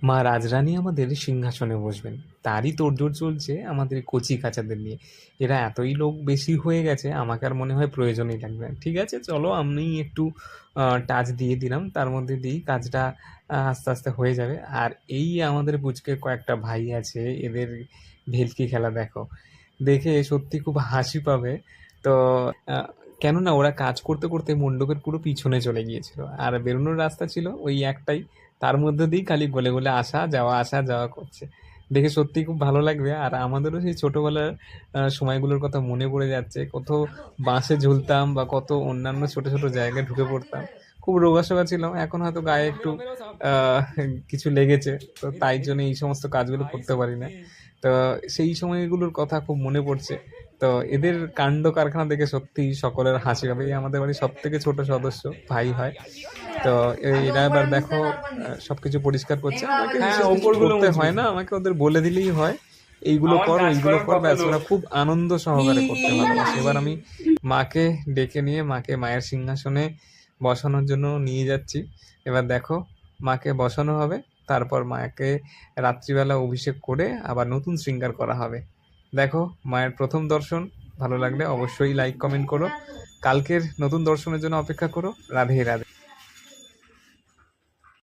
মা রাজরানী আমাদের সিংহাসনে বসবেন, তারই তোড়জোড় চলছে আমাদের কচি কাচাদের নিয়ে। এরা এতই লোক বেশি হয়ে গেছে, আমাকে আর মনে হয় প্রয়োজনই লাগবে না। ঠিক আছে, চলো আমি একটু টাচ দিয়ে দিলাম, তার মধ্যে দিয়েই কাজটা আস্তে আস্তে হয়ে যাবে। আর এই আমাদের পুচকে কয়েকটা ভাই আছে, এদের ভেলকি খেলা দেখো, দেখে সত্যি খুব হাসি পাবে। তো আহ, কেননা ওরা কাজ করতে করতে মণ্ডপের পুরো পিছনে চলে গিয়েছিল, আর বেরোনোর রাস্তা ছিল ওই একটাই, তার মধ্যে দিয়েই খালি গলে গলে আসা যাওয়া করছে। দেখে সত্যি খুব ভালো লাগবে। আর আমাদেরও সেই ছোটবেলার সময়গুলোর কথা মনে পড়ে যাচ্ছে, কত বাঁশে ঝুলতাম বা কত অন্যান্য ছোট ছোট জায়গায় ঢুকে পড়তাম। খুব রোগাসোগা ছিলাম, এখন হয়তো গায়ে একটু আহ, কিছু লেগেছে, তো তাই জন্য এই সমস্ত কাজগুলো করতে পারি না। তো সেই সময়গুলোর কথা খুব মনে পড়ছে। তো এদের কাণ্ড কারখানা দেখে সত্যি সকলের হাসি হবে। এই আমাদের বাড়ির সব থেকে ছোট সদস্য ভাই হয়। তো এরা এবার দেখো সবকিছু পরিষ্কার করছে, আমাকে হ্যাঁ, বিশেষ কিছু ওপরগুলো করতে মুছবি। হয় না, আমাকে ওদের বলে দিলেই হয় এইগুলো আমার কর কাজ ওইগুলো করার কর, কথা ব্যাস লোক। ওরা খুব আনন্দ সহকারে করতে ভালোবাসে। এবার আমি মাকে ডেকে নিয়ে মাকে মায়ের সিংহাসনে বসানোর জন্য নিয়ে যাচ্ছি। এবার দেখো মাকে বসানো হবে, তারপর মাকে রাত্রিবেলা অভিষেক করে আবার নতুন শৃঙ্গার করা হবে। দেখো মায়ের প্রথম দর্শন, ভালো লাগলে অবশ্যই লাইক কমেন্ট করো। কালকের নতুন দর্শনের জন্য অপেক্ষা করো। রাধে রাধে।